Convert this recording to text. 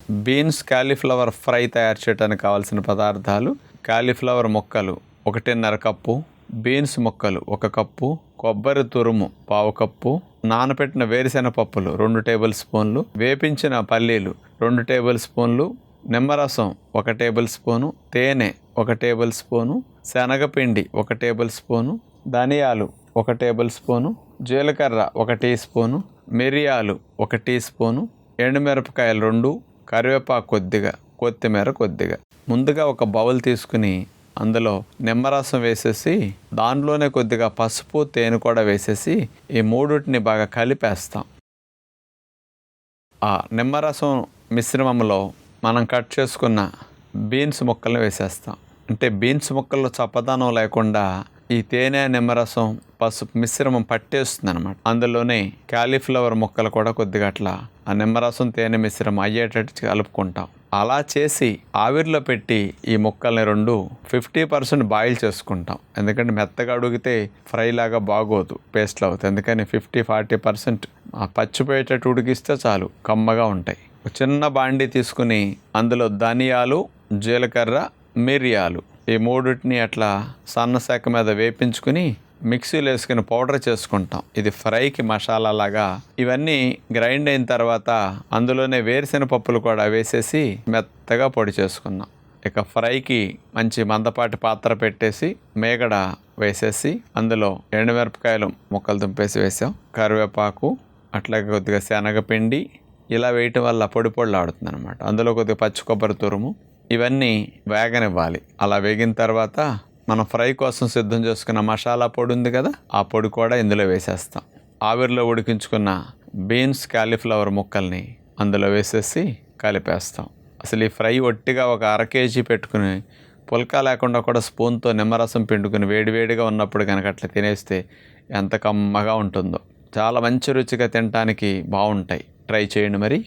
Beans cauliflower fry తయారు చేయడానికి కావాల్సిన పదార్థాలు: కాలీఫ్లవర్ ముక్కలు 1.5 కప్పు, బీన్స్ ముక్కలు 1 కప్పు, కొబ్బరి తురుము 1/2 కప్పు, నానబెట్టిన వేరుశెనగ పప్పులు 2 టేబుల్ స్పూన్లు, వేపించిన పల్లీలు 2 టేబుల్ స్పూన్లు, నిమ్మరసం 1 టేబుల్ స్పూను, తేనె 1 టేబుల్ స్పూను, శనగపిండి 1 టేబుల్ స్పూను, ధనియాలు 1 టేబుల్ స్పూను, జీలకర్ర 1 టీ స్పూను, మిరియాలు 1 టీ స్పూను, ఎండుమిరపకాయలు 2, కరివేపాకు కొద్దిగా, కొత్తిమీర కొద్దిగా. ముందుగా ఒక బౌల్ తీసుకుని అందులో నిమ్మరసం వేసేసి దానిలోనే కొద్దిగా పసుపు, తేనె కూడా వేసేసి ఈ మూడుటిని బాగా కలిపేస్తాం. ఆ నిమ్మరసం మిశ్రమంలో మనం కట్ చేసుకున్న బీన్స్ ముక్కలను వేసేస్తాం. అంటే బీన్స్ ముక్కల్లో చప్పదనం లేకుండా ఈ తేనె, నిమ్మరసం, పసుపు మిశ్రమం పట్టేస్తుంది అనమాట. అందులోనే కాలీఫ్లవర్ ముక్కలు కూడా కొద్దిగా అట్లా ఆ నిమ్మరసం, తేనె మిశ్రమం అయ్యేటట్టు కలుపుకుంటాం. అలా చేసి ఆవిరిలో పెట్టి ఈ ముక్కల్ని 50% బాయిల్ చేసుకుంటాం. ఎందుకంటే మెత్తగా అడిగితే ఫ్రై లాగా బాగోదు, పేస్ట్లు అవుతాయి. అందుకని 50-40% పచ్చిపోయేటట్టు ఉడికిస్తే చాలు, కమ్మగా ఉంటాయి. చిన్న బాండీ తీసుకుని అందులో ధనియాలు, జీలకర్ర, మిరియాలు ఈ మూడింటిని అట్లా సన్నశాఖ మీద వేపించుకుని మిక్సీలో వేసుకుని పౌడర్ చేసుకుంటాం. ఇది ఫ్రైకి మసాలా లాగా. ఇవన్నీ గ్రైండ్ అయిన తర్వాత అందులోనే వేరుశెనగ పప్పులు కూడా వేసేసి మెత్తగా పొడి చేసుకున్నాం. ఇక ఫ్రైకి మంచి మందపాటి పాత్ర పెట్టేసి మేగడ వేసేసి అందులో ఎండుమిరపకాయలు ముక్కలు తుంపేసి వేసాం, కరివేపాకు, అట్లాగే కొద్దిగా శనగపిండి. ఇలా వేయటం వల్ల పొడి పొడిలాడుతుంది అనమాట. అందులో కొద్దిగా పచ్చి కొబ్బరి తురుము, ఇవన్నీ వేగనివ్వాలి. అలా వేగిన తర్వాత మనం ఫ్రై కోసం సిద్ధం చేసుకున్న మసాలా పొడి ఉంది కదా, ఆ పొడి కూడా ఇందులో వేసేస్తాం. ఆవిరిలో ఉడికించుకున్న బీన్స్, కాలీఫ్లవర్ ముక్కల్ని అందులో వేసేసి కలిపేస్తాం. అసలు ఈ ఫ్రై ఒట్టిగా ఒక 1/2 కేజీ పెట్టుకుని పుల్కా లేకుండా కూడా స్పూన్తో నిమ్మరసం పిండుకుని వేడివేడిగా ఉన్నప్పుడు కనుక అట్లా తినేస్తే ఎంత కమ్మగా ఉంటుందో. చాలా మంచి రుచిగా తినడానికి బాగుంటాయి. ట్రై చేయండి మరి.